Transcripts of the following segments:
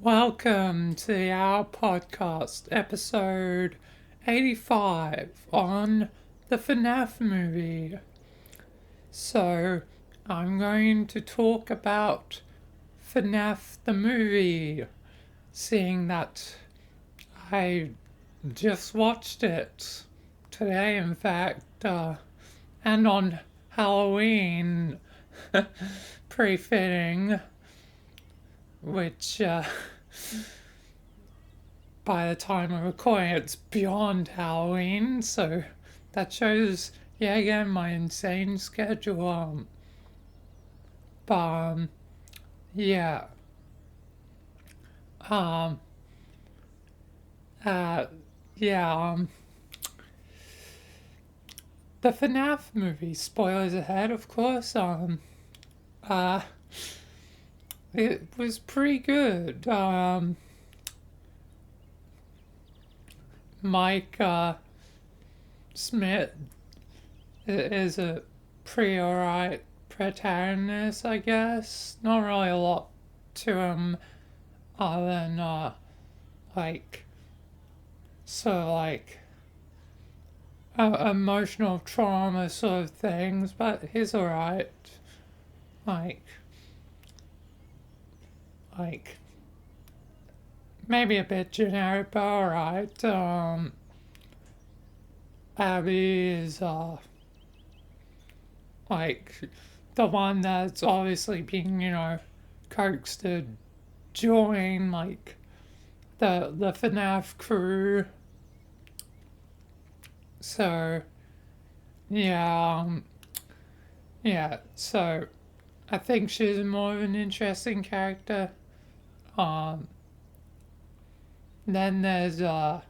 Welcome to our podcast, episode 85 on the FNAF movie. So, I'm going to talk about FNAF the movie, seeing that I just watched it today, in fact, and on Halloween, pretty fitting, which, by the time I'm recording, it's beyond Halloween, so that shows, yeah, again, my insane schedule. But, yeah. Um, uh, yeah, the FNAF movie, spoilers ahead, of course, uh, it was pretty good. Mike, Smith is a pretty alright protagonist, I guess. Not really a lot to him other than, like, sort of like emotional trauma sort of things, but he's alright. Like, like, maybe a bit generic, but alright. Abby is, like, the one that's obviously being, coaxed to join, like, the FNAF crew. So, yeah, yeah, so I think she's more of an interesting character. Um, then there's, um,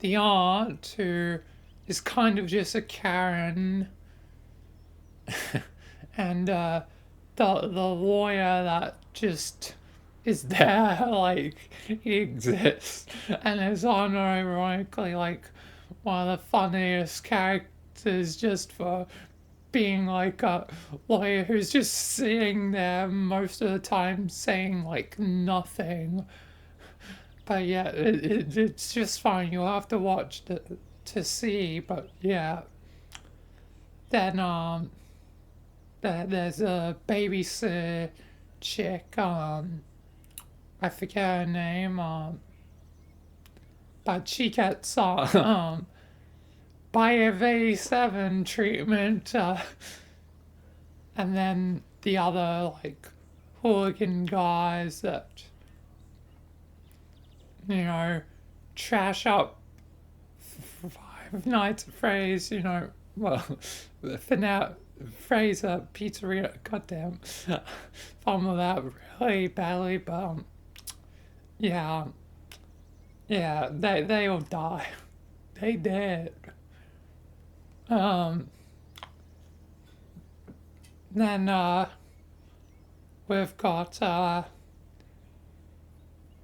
the aunt who is kind of just a Karen, and the lawyer that just is there, like he exists, and is unironically like one of the funniest characters just for being like a lawyer who's just sitting there most of the time saying like nothing. But yeah, it's just fine. You'll have to watch to see. But yeah, then there's a babysitter chick. I forget her name. But she gets by ep85 treatment. And then the other like hooligan guys that trash up Five Nights at Freddy's, well, for now, Fraser Pizzeria, goddamn, fumbled that really badly, but yeah, yeah, they all die. They did. Um, then we've got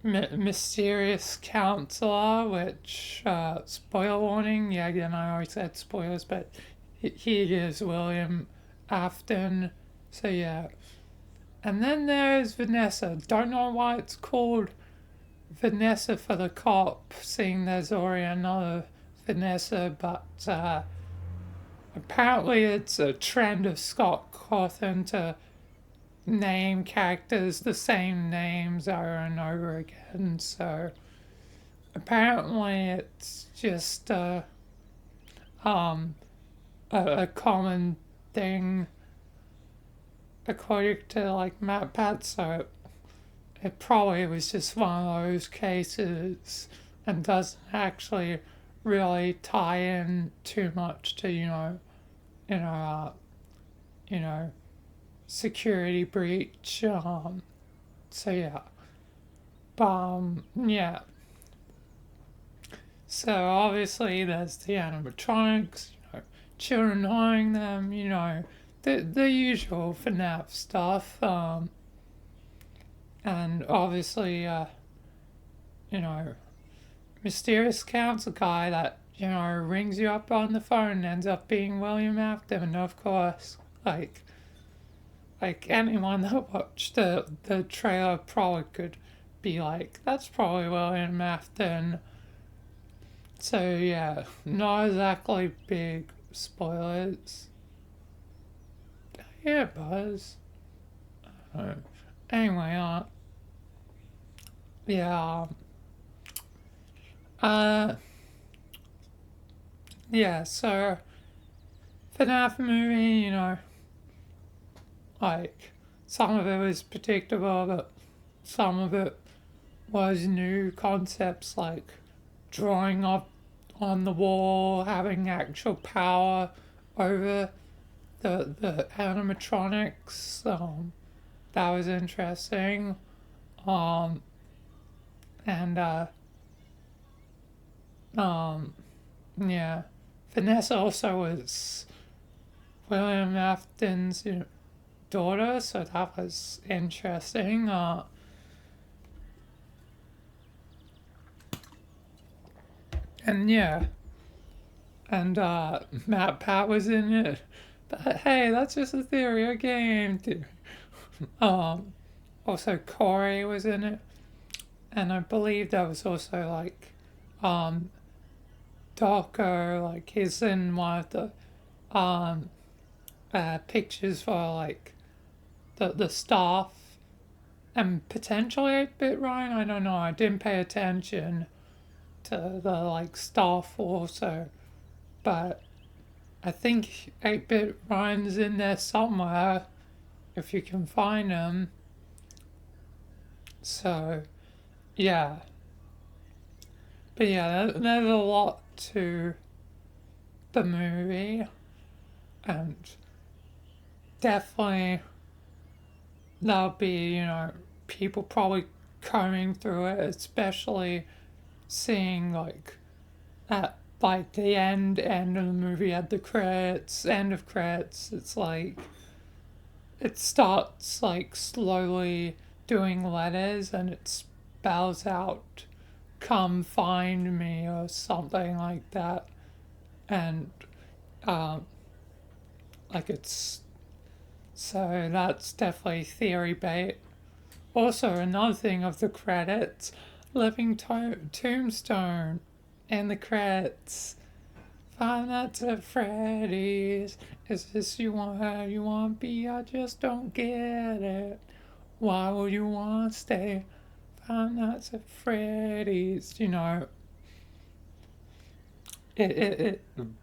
mysterious counselor, which spoiler warning. Yeah, again, I already said spoilers, but he is William Afton. So yeah, and then there's Vanessa. Don't know why it's called Vanessa for the cop, seeing there's already another Vanessa, but apparently it's a trend of Scott Cawthon to name characters the same names over and over again. So apparently it's just a common thing according to like Matt Pat. So it probably was just one of those cases and doesn't actually really tie in too much to you know you know security breach. So yeah, yeah. So obviously there's the animatronics, children annoying them, the usual FNAF stuff. And obviously, mysterious council guy that rings you up on the phone and ends up being William Afton, of course. Like, like anyone that watched the trailer probably could be like, that's probably William Afton. So yeah, not exactly big spoilers. Yeah, Buzz. Uh, anyway, yeah, uh, yeah. So FNAF movie, like some of it was predictable, but some of it was new concepts like drawing up on the wall, having actual power over the animatronics. That was interesting. Um, and um, yeah, Vanessa also was William Afton's daughter, so that was interesting. And yeah, and Matt Pat was in it. But hey, that's just a theory, a game. Um, Also Corey was in it, and I believe there was also like um Docker, like he's in one of the um pictures for like the staff and potentially 8-bit Ryan. I don't know. I didn't pay attention to the like staff also, but I think 8-bit Ryan's in there somewhere if you can find him. So yeah, but yeah, there's a lot to the movie, and definitely there'll be people probably combing through it, especially seeing like at like the end of the movie at the credits, end of credits. It's like it starts like slowly doing letters and it spells out "come find me" or something like that, and um, like it's so that's definitely theory bait. Also, another thing of the credits, living tombstone in the credits. Five Nights at Freddy's. Is this where you want to be? I just don't get it. Why would you want to stay? Five Nights at Freddy's.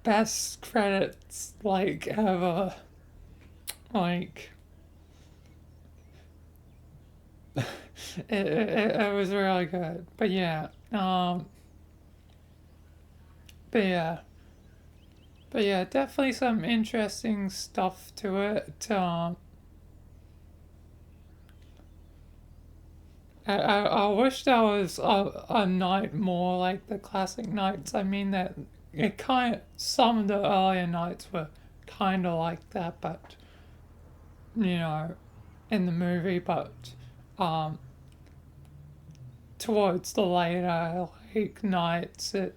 Best credits like ever. Like it was really good. But yeah, but yeah, definitely some interesting stuff to it. I wish there was a night more like the classic nights. I mean that it some of the earlier nights were kind of like that, but you know, in the movie, but um, towards the later like nights, it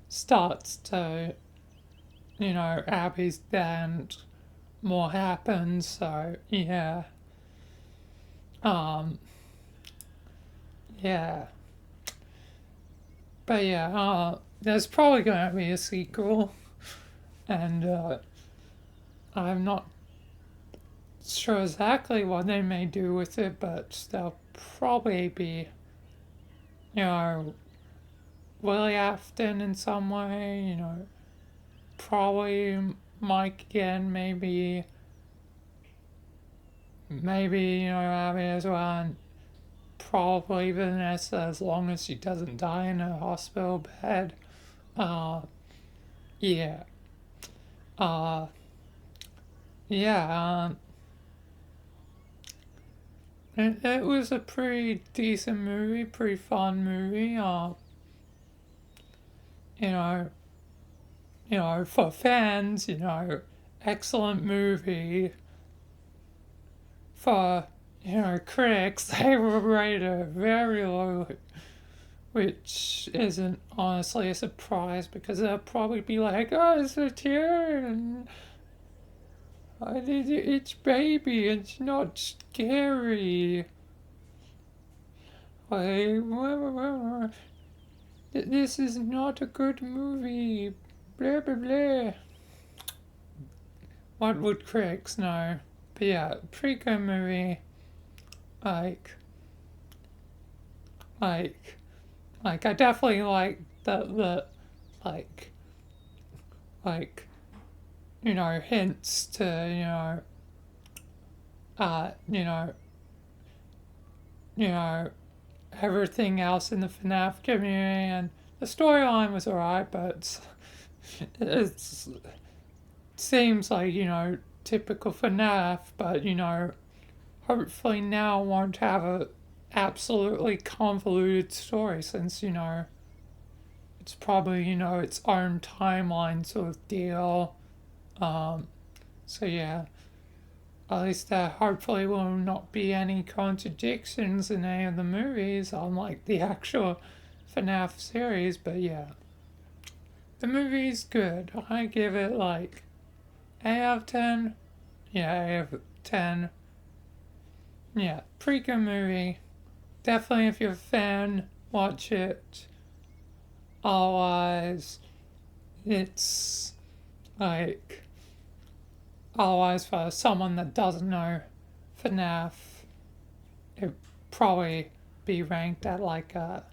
starts to Abby's band more happens. So um, yeah, but yeah, there's probably gonna be a sequel, and I'm not sure exactly what they may do with it, but they'll probably be, you know, Willie Afton in some way, probably Mike again, maybe, Abby as well, and probably Vanessa as long as she doesn't die in a hospital bed. Uh, yeah. Uh, yeah, it was a pretty decent movie, pretty fun movie. You know, for fans, excellent movie. For critics, they were rated very low, which isn't honestly a surprise because they'll probably be like, "Oh, it's a tear," and It's baby, it's not scary. Like, this is not a good movie. Blah, blah, blah. What would critics know? But yeah, pretty good movie. Like, like, I definitely like like, like, hints to, you know, you know, everything else in the FNAF community, and the storyline was alright, but it's seems like, typical FNAF, but, hopefully now won't have a absolutely convoluted story since, it's probably, its own timeline sort of deal. Um, so yeah, at least there hopefully will not be any contradictions in any of the movies, unlike the actual FNAF series, but yeah. The movie's good. I give it like 8 out of 10. Yeah, 8 out of 10. Yeah, pretty good movie. Definitely, if you're a fan, watch it. Otherwise, it's like, otherwise, for someone that doesn't know FNAF, it'd probably be ranked at like a,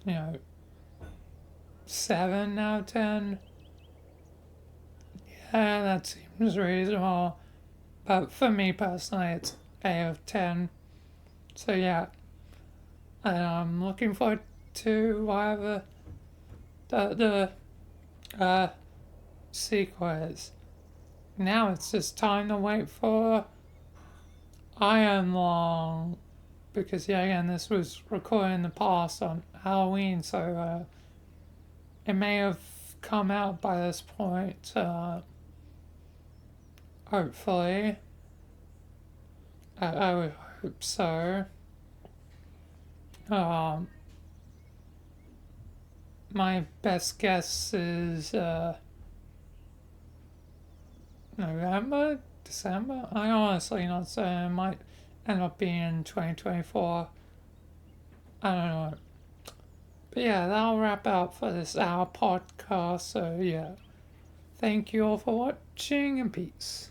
you know, 7 out of 10. Yeah, that seems reasonable. But for me personally, it's 8 out of 10. So yeah, and I'm looking forward to whatever the sequel is. Now it's just time to wait for Iron Long, because yeah, again, this was recorded in the past on Halloween, so it may have come out by this point. Hopefully, I would hope so. Um, my best guess is November, December. I honestly not say. It might end up being 2024. I don't know. But yeah, that'll wrap up for this hour podcast. So yeah, thank you all for watching and peace.